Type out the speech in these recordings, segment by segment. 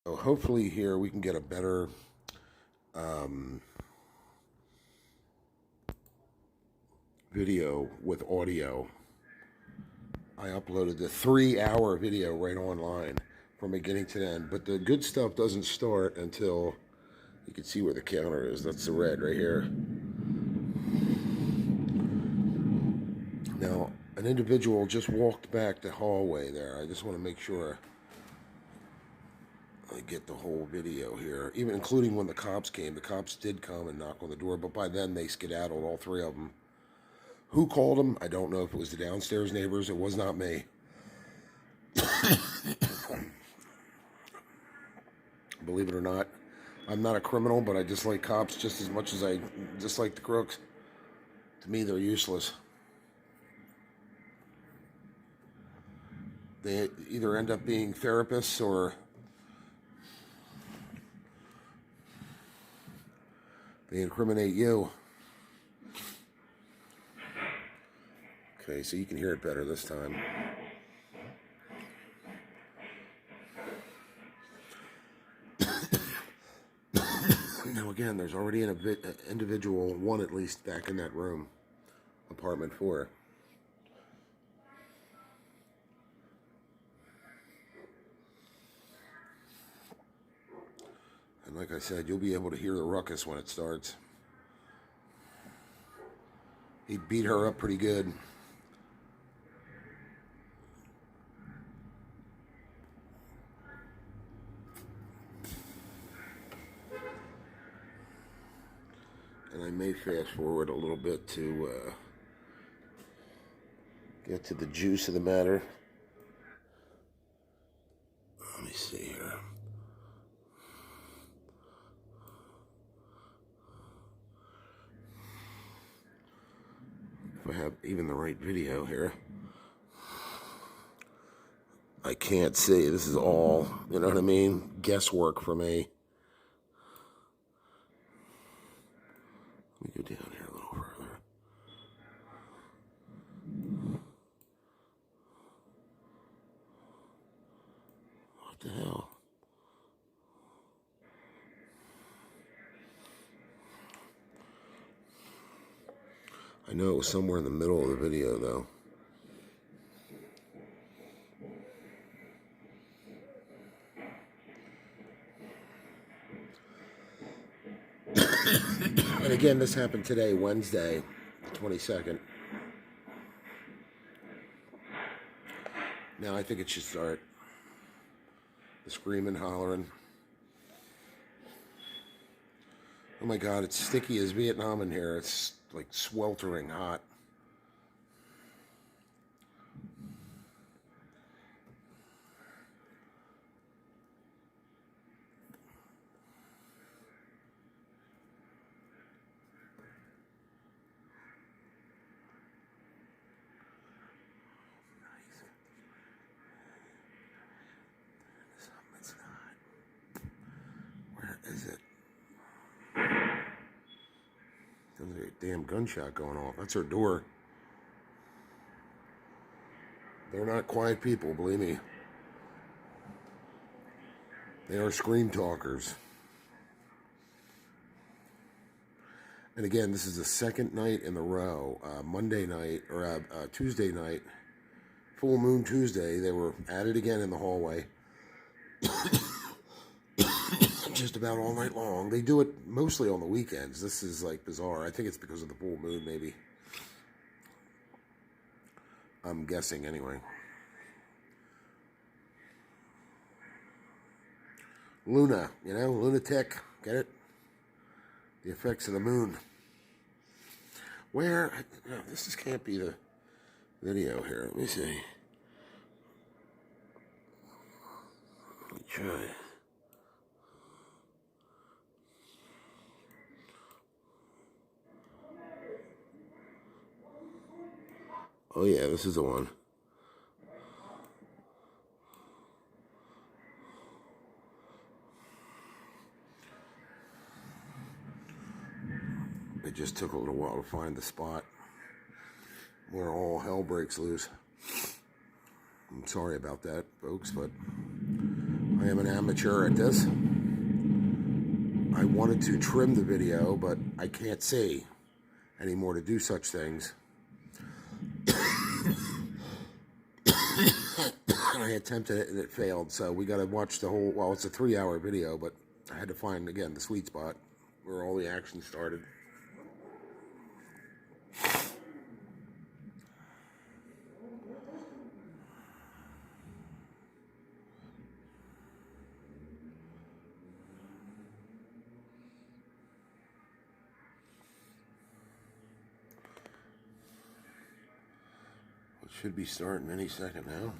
So hopefully here we can get a better um, video with audio. I uploaded the 3-hour video right online from beginning to end, but the good stuff doesn't start until you can see where the counter is. That's the red right here. Now, an individual just walked back the hallway there. I just want to make sure I get the whole video here, even including when the cops came. The cops did come and knock on the door, but by then they skedaddled, all three of them. Who called them? I don't know if it was the downstairs neighbors. It was not me. Believe it or not, I'm not a criminal, but I dislike cops just as much as I dislike the crooks. To me, they're useless. They either end up being therapists or they incriminate you. Okay, so you can hear it better this time. Now again, there's already an individual, one at least, back in that room. Apartment 4. And like I said, you'll be able to hear the ruckus when it starts. He beat her up pretty good. And I may fast forward a little bit to get to the juice of the matter. Let me see here. If I have even the right video here. I can't see. This is all, you know what I mean? Guesswork for me. Let me go down here a little further. What the hell? I know it was somewhere in the middle of the video, though. And again, this happened today, Wednesday, the 22nd. Now I think it should start. The screaming, hollering. Oh my God, it's sticky as Vietnam in here. It's like sweltering hot. Is it? There's a damn gunshot going off. That's her door. They're not quiet people, believe me. They are scream talkers. And again, this is the second night in a row. Monday night, or Tuesday night, Full Moon Tuesday, they were at it again in the hallway. Just about all night long. They do it mostly on the weekends. This is like bizarre. I think it's because of the full moon, maybe. I'm guessing anyway. Luna, you know, lunatic. Get it? The effects of the moon. Where? No, this can't be the video here. Let me see. Let me try. Oh yeah, this is the one. It just took a little while to find the spot where all hell breaks loose. I'm sorry about that, folks, but I am an amateur at this. I wanted to trim the video, but I can't see anymore to do such things. I attempted it and it failed, so we got to watch the whole, well, it's a 3-hour video, but I had to find, again, the sweet spot where all the action started. It should be starting any second now.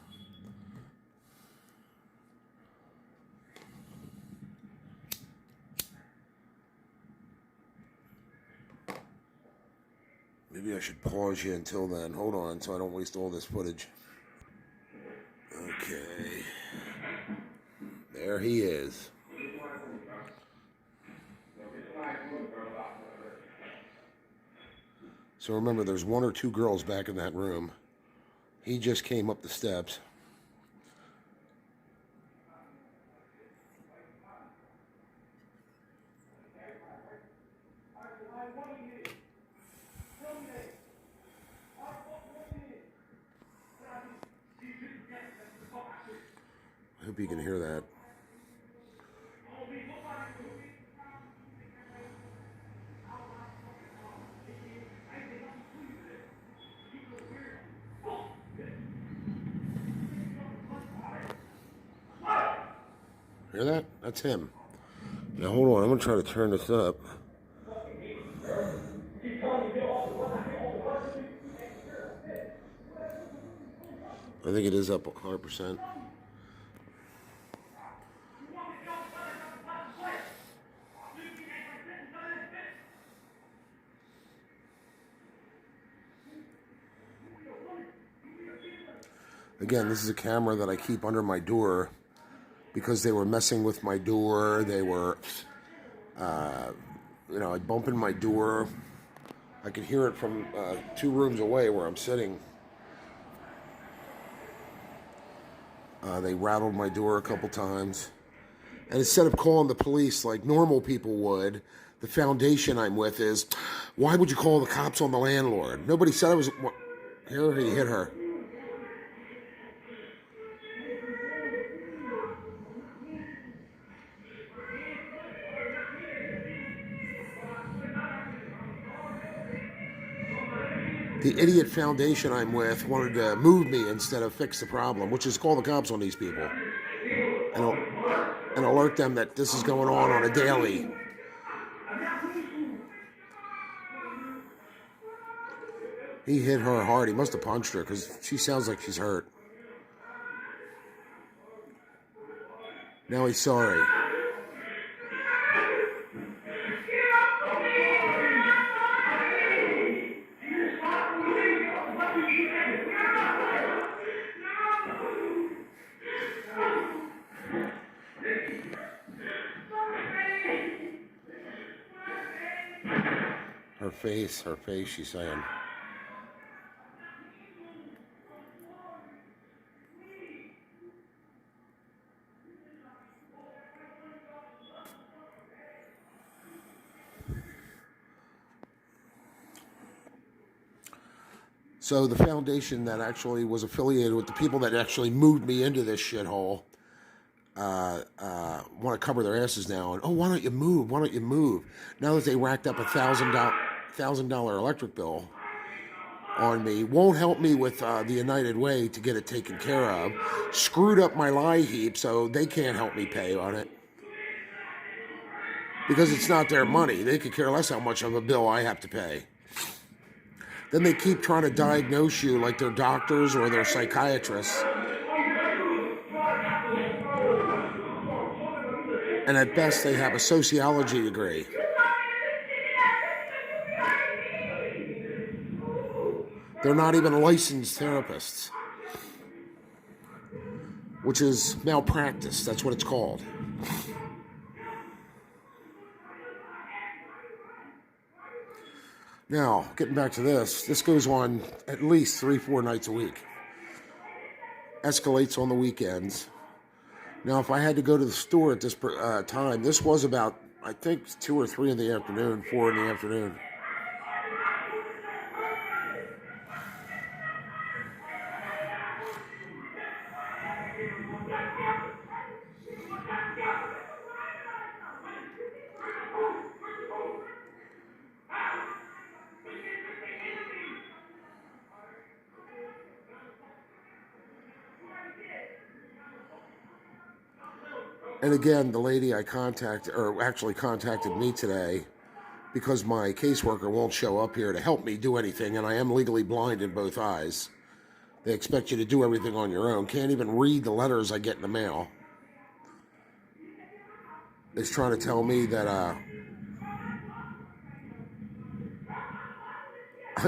Maybe I should pause you until then. Hold on, so I don't waste all this footage. Okay. There he is. So remember, there's 1 or 2 girls back in that room. He just came up the steps. I hope you can hear that. Hear that? That's him. Now hold on, I'm going to try to turn this up. I think it is up 100%. Again, this is a camera that I keep under my door because they were messing with my door. They were, I'd bump in my door. I could hear it from 2 rooms away where I'm sitting. They rattled my door a couple times. And instead of calling the police like normal people would, the foundation I'm with is, why would you call the cops on the landlord? Nobody said I was... Here, he hit her. The idiot foundation I'm with wanted to move me instead of fix the problem, which is call the cops on these people and alert them that this is going on a daily. He hit her hard. He must have punched her because she sounds like she's hurt. Now he's sorry. Her face, she's saying. So the foundation that actually was affiliated with the people that actually moved me into this shithole want to cover their asses now. And, oh, why don't you move? Why don't you move? Now that they racked up a $1,000 electric bill on me, won't help me with the United Way to get it taken care of. Screwed up my lie heap, so they can't help me pay on it. Because it's not their money. They could care less how much of a bill I have to pay. Then they keep trying to diagnose you like they're doctors or they're psychiatrists. And at best, they have a sociology degree. They're not even licensed therapists, which is malpractice. That's what it's called. Now, getting back to this goes on at least 3-4 nights a week. Escalates on the weekends. Now, if I had to go to the store at this time, this was about, I think, 2 or 3 in the afternoon, 4 in the afternoon. And again, the lady I contacted, or actually contacted me today, because my caseworker won't show up here to help me do anything, and I am legally blind in both eyes. They expect you to do everything on your own. Can't even read the letters I get in the mail. Is trying to tell me that I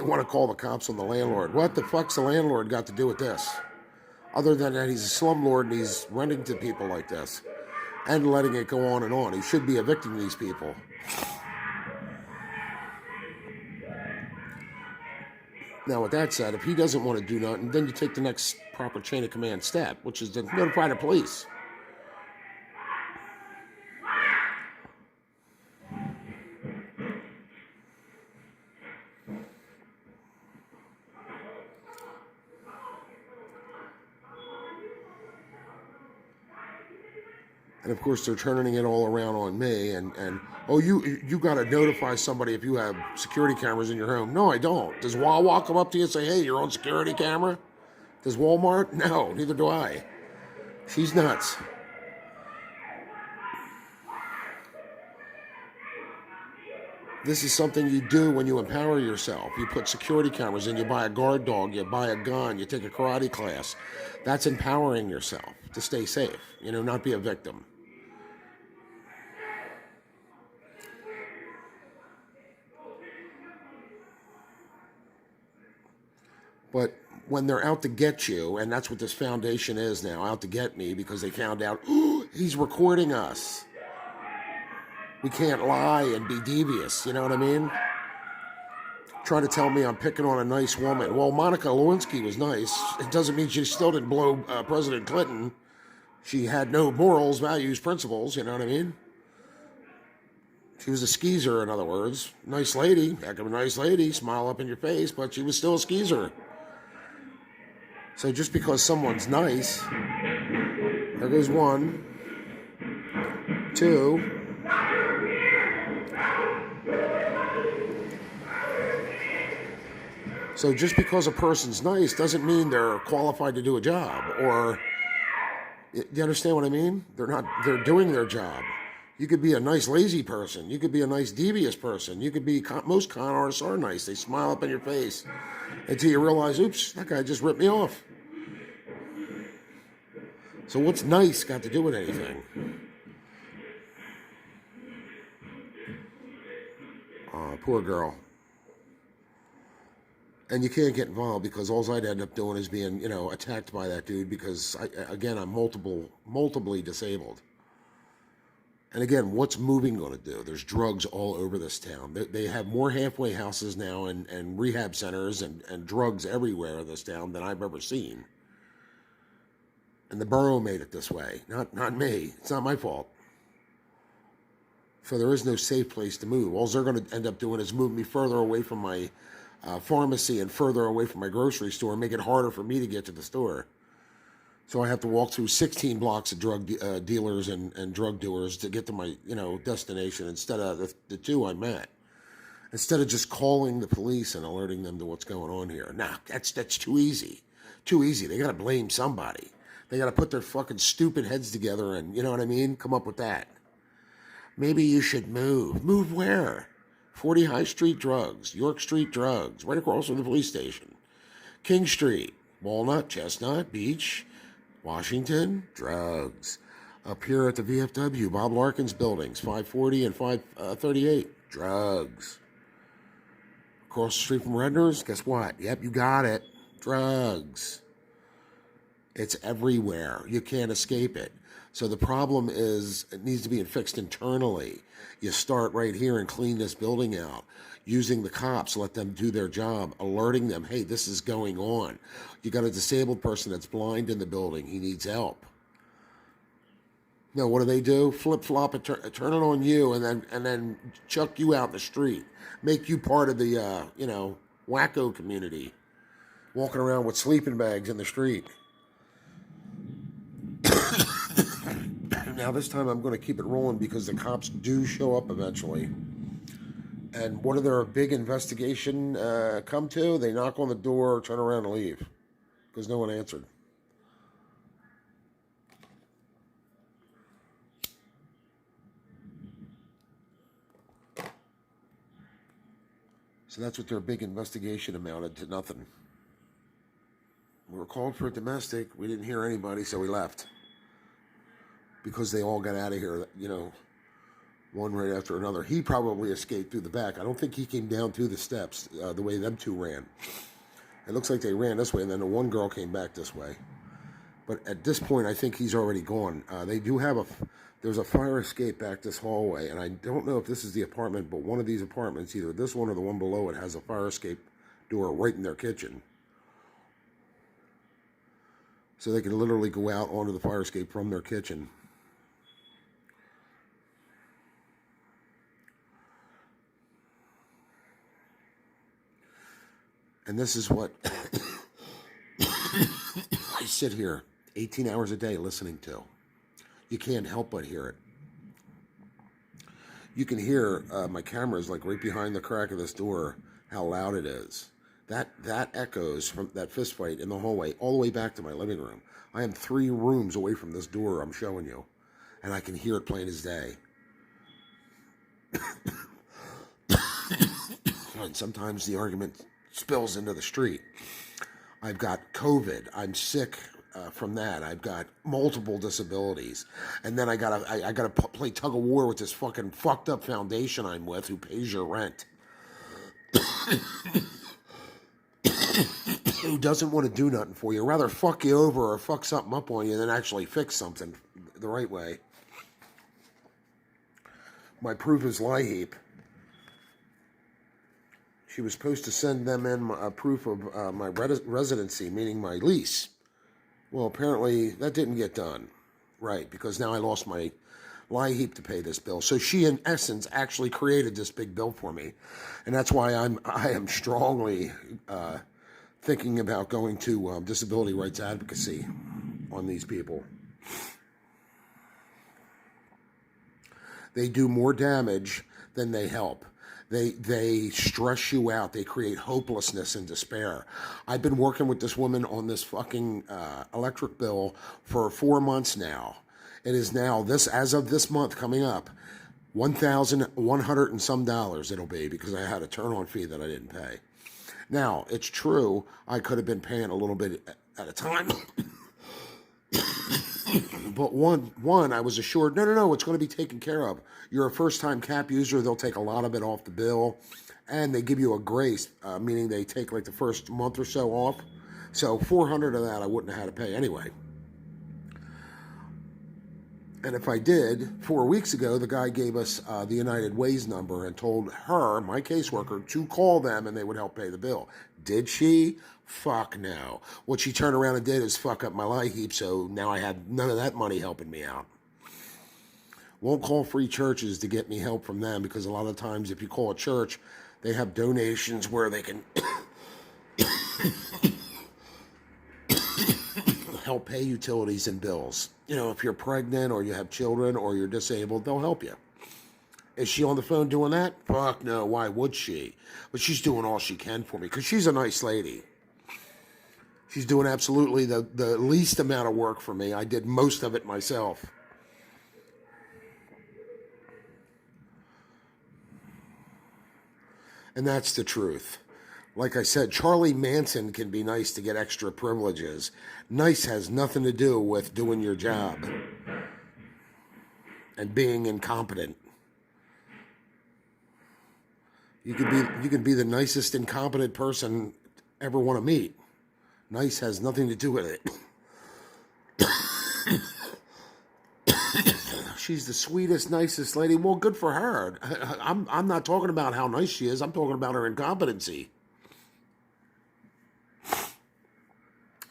want to call the cops on the landlord. What the fuck's the landlord got to do with this? Other than that, he's a slumlord and he's renting to people like this and letting it go on and on. He should be evicting these people. Now, with that said, if he doesn't want to do nothing, then you take the next proper chain of command step, which is to notify the police. And of course, they're turning it all around on me. And oh, you got to notify somebody if you have security cameras in your home. No, I don't. Does Wawa come up to you and say, hey, you're on security camera? Does Walmart? No, neither do I. She's nuts. This is something you do when you empower yourself. You put security cameras in, you buy a guard dog, you buy a gun, you take a karate class. That's empowering yourself to stay safe, not be a victim. But when they're out to get you, and that's what this foundation is now, out to get me because they found out, he's recording us. We can't lie and be devious, you know what I mean? Trying to tell me I'm picking on a nice woman. Well, Monica Lewinsky was nice. It doesn't mean she still didn't blow President Clinton. She had no morals, values, principles, you know what I mean? She was a skeezer, in other words. Nice lady, heck of a nice lady, smile up in your face, but she was still a skeezer. So just because someone's nice, there goes 1, 2. So just because a person's nice doesn't mean they're qualified to do a job. Or, do you understand what I mean? They're doing their job. You could be a nice lazy person. You could be a nice devious person. You could be, most con artists are nice. They smile up in your face until you realize, oops, that guy just ripped me off. So what's nice got to do with anything? Poor girl. And you can't get involved because all I'd end up doing is being, attacked by that dude because, I'm multiply disabled. And again, what's moving going to do? There's drugs all over this town. They have more halfway houses now and rehab centers and drugs everywhere in this town than I've ever seen. And the borough made it this way, not me. It's not my fault. So there is no safe place to move. All they're going to end up doing is move me further away from my pharmacy and further away from my grocery store and make it harder for me to get to the store. So I have to walk through 16 blocks of drug dealers and drug doers to get to my, destination instead of the 2 I'm at. Instead of just calling the police and alerting them to what's going on here. Nah, that's too easy. Too easy. They got to blame somebody. They got to put their fucking stupid heads together and, you know what I mean? Come up with that. Maybe you should move. Move where? 40 High Street drugs, York Street drugs, right across from the police station. King Street, Walnut, Chestnut, Beach, Washington, drugs. Up here at the VFW, Bob Larkin's buildings, 540 and 538, drugs. Across the street from Redner's, guess what? Yep, you got it. Drugs. It's everywhere. You can't escape it. So the problem is it needs to be fixed internally. You start right here and clean this building out. Using the cops, let them do their job. Alerting them, hey, this is going on. You got a disabled person that's blind in the building. He needs help. No, what do? Flip flop it, turn it on you, and then chuck you out in the street, make you part of the wacko community, walking around with sleeping bags in the street. Now this time I'm going to keep it rolling because the cops do show up eventually. And what do their big investigation come to? They knock on the door, turn around, and leave because no one answered. So that's what their big investigation amounted to, nothing. We were called for a domestic. We didn't hear anybody, so we left. Because they all got out of here, one right after another. He probably escaped through the back. I don't think he came down through the steps the way them two ran. It looks like they ran this way, and then the one girl came back this way. But at this point, I think he's already gone. They do have there's a fire escape back this hallway, and I don't know if this is the apartment, but one of these apartments, either this one or the one below it, has a fire escape door right in their kitchen. So they can literally go out onto the fire escape from their kitchen. And this is what I sit here 18 hours a day listening to. You can't help but hear it. You can hear my camera is like right behind the crack of this door, how loud it is. That echoes from that fist fight in the hallway all the way back to my living room. I am 3 rooms away from this door I'm showing you, and I can hear it plain as day. And sometimes the argument spills into the street. I've got COVID. I'm sick from that. I've got multiple disabilities, and then I gotta play tug of war with this fucking fucked up foundation I'm with, who pays your rent, who doesn't want to do nothing for you. Rather fuck you over or fuck something up on you than actually fix something the right way. My proof is LIHEAP. She was supposed to send them in a proof of my residency, meaning my lease. Well, apparently that didn't get done. Right, because now I lost my LIHEAP to pay this bill. So she, in essence, actually created this big bill for me. And that's why I am strongly thinking about going to disability rights advocacy on these people. They do more damage than they help. They stress you out. They create hopelessness and despair. I've been working with this woman on this fucking electric bill for 4 months now. It is now, as of this month coming up, $1,100 and some it'll be, because I had a turn-on fee that I didn't pay. Now, it's true, I could have been paying a little bit at a time. But one, I was assured, no, it's going to be taken care of. You're a first-time CAP user, they'll take a lot of it off the bill, and they give you a grace, meaning they take like the first month or so off. So $400 of that I wouldn't have had to pay anyway. And if I did, 4 weeks ago, the guy gave us the United Ways number and told her, my caseworker, to call them and they would help pay the bill. Did she? Fuck no. What she turned around and did is fuck up my LIHEAP, so now I had none of that money helping me out. Won't call free churches to get me help from them, because a lot of times if you call a church, they have donations where they can help pay utilities and bills. You know, if you're pregnant or you have children or you're disabled, they'll help you. Is she on the phone doing that? Fuck no, why would she? But she's doing all she can for me, because she's a nice lady. She's doing absolutely the least amount of work for me. I did most of it myself. And that's the truth. Like I said, Charlie Manson can be nice to get extra privileges. Nice has nothing to do with doing your job and being incompetent. You can be the nicest incompetent person ever want to meet. Nice has nothing to do with it. She's the sweetest, nicest lady. Well, good for her. I'm not talking about how nice she is. I'm talking about her incompetency.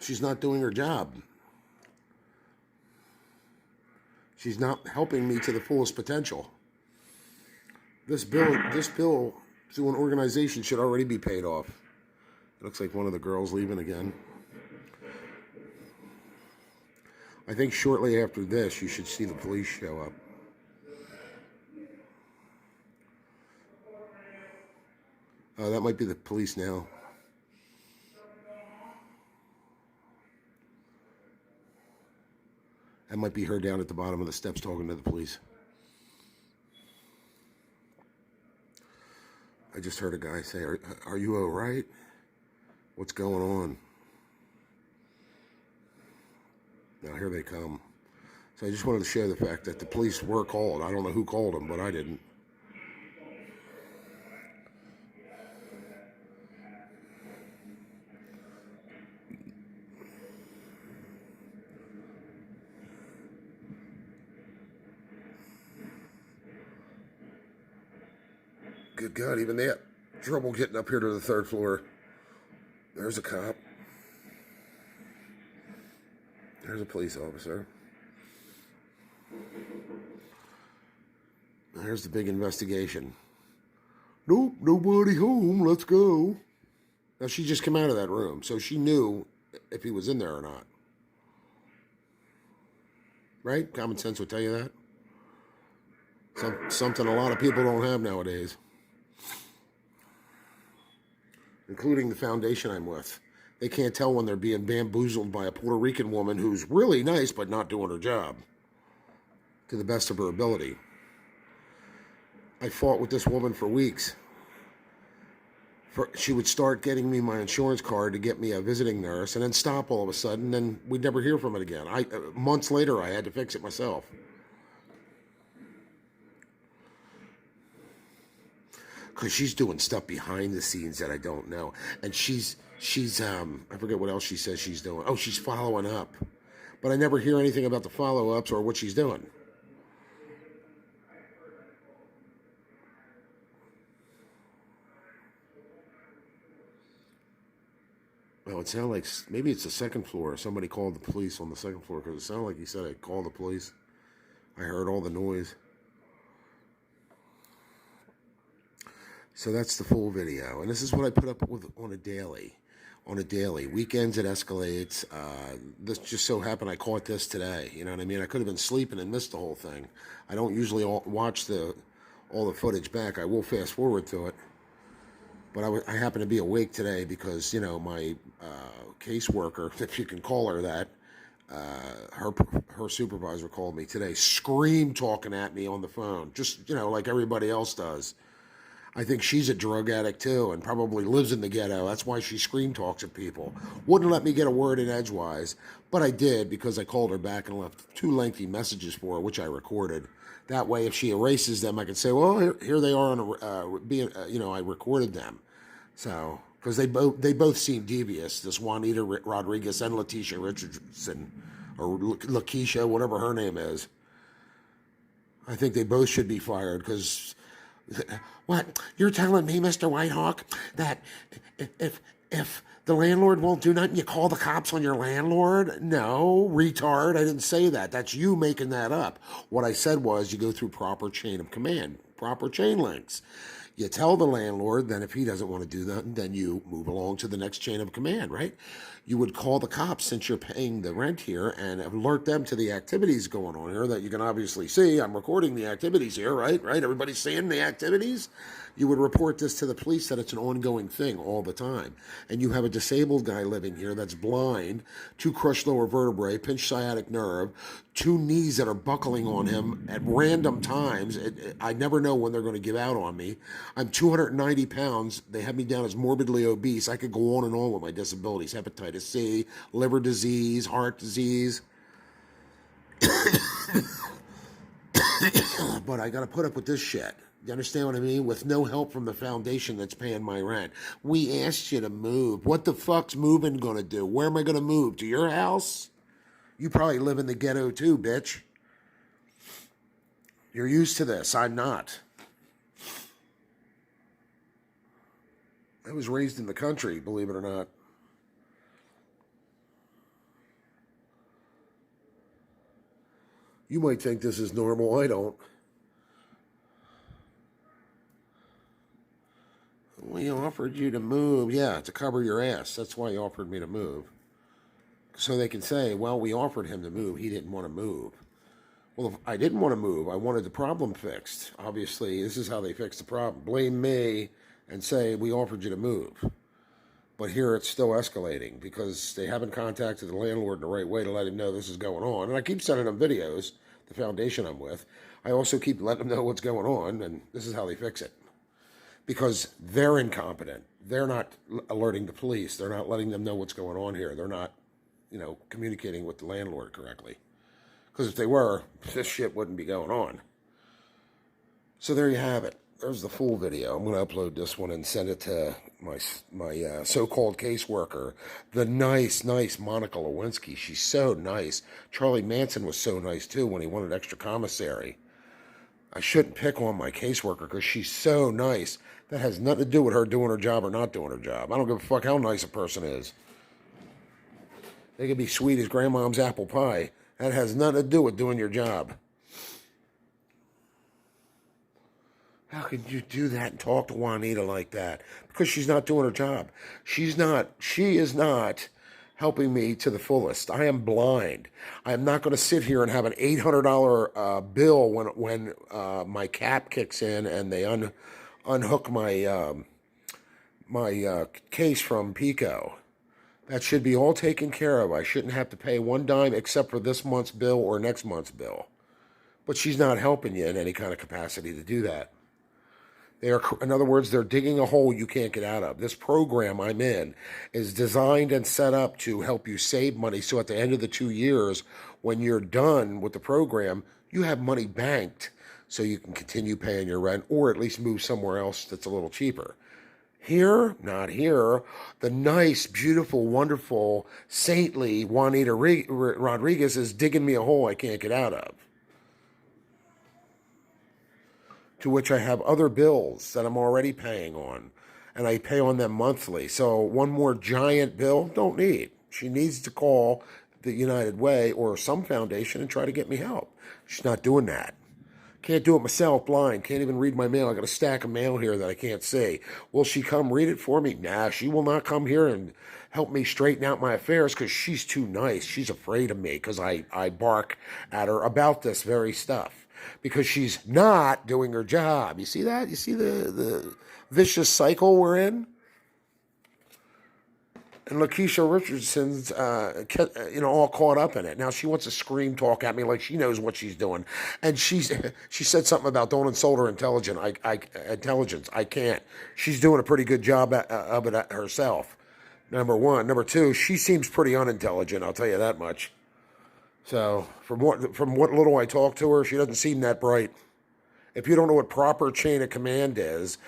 She's not doing her job. She's not helping me to the fullest potential. This bill through an organization should already be paid off. It looks like one of the girls leaving again. I think shortly after this, you should see the police show up. That might be the police now. That might be her down at the bottom of the steps talking to the police. I just heard a guy say, are you all right? What's going on? Now here they come. So I just wanted to show the fact that the police were called. I don't know who called them, but I didn't. Good God, even they had trouble getting up here to the third floor. There's a cop. There's a police officer. There's the big investigation. Nope, nobody home, let's go. Now, she just came out of that room, so she knew if he was in there or not. Right? Common sense would tell you that. Something a lot of people don't have nowadays. Including the foundation I'm with. They can't tell when they're being bamboozled by a Puerto Rican woman who's really nice but not doing her job to the best of her ability. I fought with this woman for weeks. She would start getting me my insurance card to get me a visiting nurse and then stop all of a sudden, and we'd never hear from it again. Months later, I had to fix it myself. Because she's doing stuff behind the scenes that I don't know. And she's I forget what else she says she's doing. Oh, she's following up. But I never hear anything about the follow-ups or what she's doing. Well, it sounded like maybe it's the second floor. Somebody called the police on the second floor because it sounded like he said I called the police. I heard all the noise. So that's the full video. And this is what I put up with on a daily. Weekends it escalates. This just so happened I caught this today. You know what I mean? I could have been sleeping and missed the whole thing. I don't usually watch all the footage back. I will fast forward to it. But I happen to be awake today because, you know, my caseworker, if you can call her that, her supervisor called me today, scream talking at me on the phone, just, you know, like everybody else does. I think she's a drug addict too and probably lives in the ghetto. That's why she scream talks at people. Wouldn't let me get a word in edgewise, but I did because I called her back and left 2 lengthy messages for her, which I recorded. That way, if she erases them, I could say, well, here they are on you know, I recorded them. So, because they both seem devious. This Juanita Rodriguez and Letitia Richardson, or Lakeisha, whatever her name is. I think they both should be fired because. What? You're telling me, Mr. Whitehawk, that if the landlord won't do nothing, you call the cops on your landlord? No, retard. I didn't say that. That's you making that up. What I said was you go through proper chain of command, proper chain links. You tell the landlord, then if he doesn't want to do that, then you move along to the next chain of command, right? You would call the cops since you're paying the rent here and alert them to the activities going on here that you can obviously see. I'm recording the activities here, right? Everybody's seeing the activities. You would report this to the police that it's an ongoing thing all the time. And you have a disabled guy living here that's blind, 2 crushed lower vertebrae, pinched sciatic nerve, 2 knees that are buckling on him at random times. I never know when they're going to give out on me. I'm 290 pounds. They have me down as morbidly obese. I could go on and on with my disabilities. Hepatitis C, liver disease, heart disease. But I got to put up with this shit. You understand what I mean? With no help from the foundation that's paying my rent. We asked you to move. What the fuck's moving gonna do? Where am I gonna move? To your house? You probably live in the ghetto too, bitch. You're used to this. I'm not. I was raised in the country, believe it or not. You might think this is normal. I don't. We offered you to move. Yeah, to cover your ass. That's why he offered me to move. So they can say, well, we offered him to move. He didn't want to move. Well, if I didn't want to move, I wanted the problem fixed. Obviously, this is how they fix the problem. Blame me and say, we offered you to move. But here it's still escalating because they haven't contacted the landlord in the right way to let him know this is going on. And I keep sending them videos, the foundation I'm with. I also keep letting them know what's going on, and this is how they fix it. Because they're incompetent. They're not alerting the police. They're not letting them know what's going on here. They're not, communicating with the landlord correctly. Because if they were, this shit wouldn't be going on. So there you have it. There's the full video. I'm going to upload this one and send it to my so-called caseworker, the nice Monica Lewinsky. She's so nice. Charlie Manson was so nice, too, when he wanted extra commissary. I shouldn't pick on my caseworker because she's so nice. That has nothing to do with her doing her job or not doing her job. I don't give a fuck how nice a person is. They could be sweet as grandmom's apple pie. That has nothing to do with doing your job. How could you do that and talk to Juanita like that? Because she's not doing her job. She is not helping me to the fullest. I am blind. I am not going to sit here and have an $800 bill when my cap kicks in and they unhook my case from Pico. That should be all taken care of. I shouldn't have to pay one dime except for this month's bill or next month's bill. But she's not helping you in any kind of capacity to do that. In other words, they're digging a hole you can't get out of. This program I'm in is designed and set up to help you save money. So at the end of the 2 years, when you're done with the program, you have money banked so you can continue paying your rent or at least move somewhere else that's a little cheaper. Here, not here, the nice, beautiful, wonderful, saintly Juanita Rodriguez is digging me a hole I can't get out of. To which I have other bills that I'm already paying on, and I pay on them monthly. So one more giant bill, don't need. She needs to call the United Way or some foundation and try to get me help. She's not doing that. Can't do it myself, blind. Can't even read my mail. I got a stack of mail here that I can't see. Will she come read it for me? Nah, she will not come here and help me straighten out my affairs because she's too nice. She's afraid of me because I bark at her about this very stuff. Because she's not doing her job. You see that? You see the vicious cycle we're in? And Lakeisha Richardson's, all caught up in it. Now she wants to scream talk at me like she knows what she's doing. And she said something about don't insult her intelligence. I can't. She's doing a pretty good job of it herself. Number one. Number two, she seems pretty unintelligent. I'll tell you that much. So from what little I talk to her, she doesn't seem that bright. If you don't know what proper chain of command is,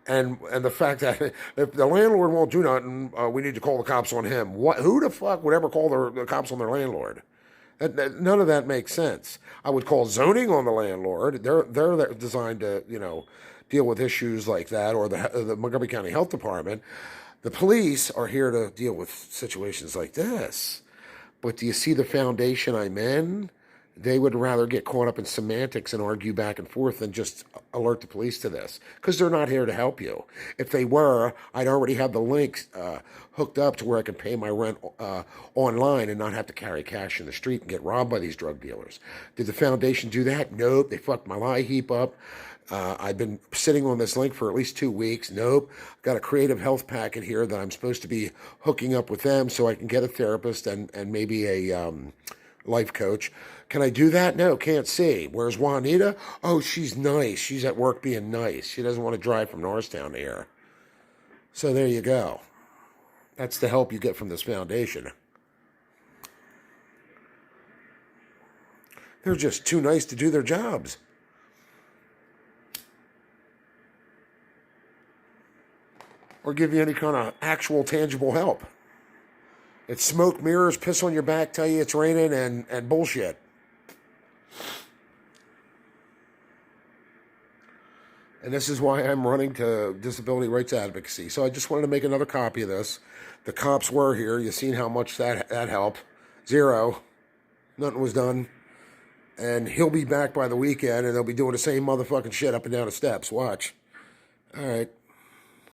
and the fact that if the landlord won't do nothing, we need to call the cops on him. Who the fuck would ever call the cops on their landlord? None of that makes sense. I would call zoning on the landlord. They're designed to deal with issues like that, or the Montgomery County Health Department. The police are here to deal with situations like this. But do you see the foundation I'm in? They would rather get caught up in semantics and argue back and forth than just alert the police to this. Because they're not here to help you. If they were, I'd already have the links hooked up to where I can pay my rent online and not have to carry cash in the street and get robbed by these drug dealers. Did the foundation do that? Nope. They fucked my lie heap up. I've been sitting on this link for at least 2 weeks. Nope. Got a creative health packet here that I'm supposed to be hooking up with them so I can get a therapist and maybe a life coach. Can I do that? No, can't see. Where's Juanita? Oh, she's nice. She's at work being nice. She doesn't want to drive from Norristown to here. So there you go. That's the help you get from this foundation. They're just too nice to do their jobs. Or give you any kind of actual tangible help. It's smoke, mirrors, piss on your back, tell you it's raining, and bullshit. And this is why I'm running to disability rights advocacy. So I just wanted to make another copy of this. The cops were here. You've seen how much that helped. 0. Nothing was done. And he'll be back by the weekend, and they'll be doing the same motherfucking shit up and down the steps. Watch. All right.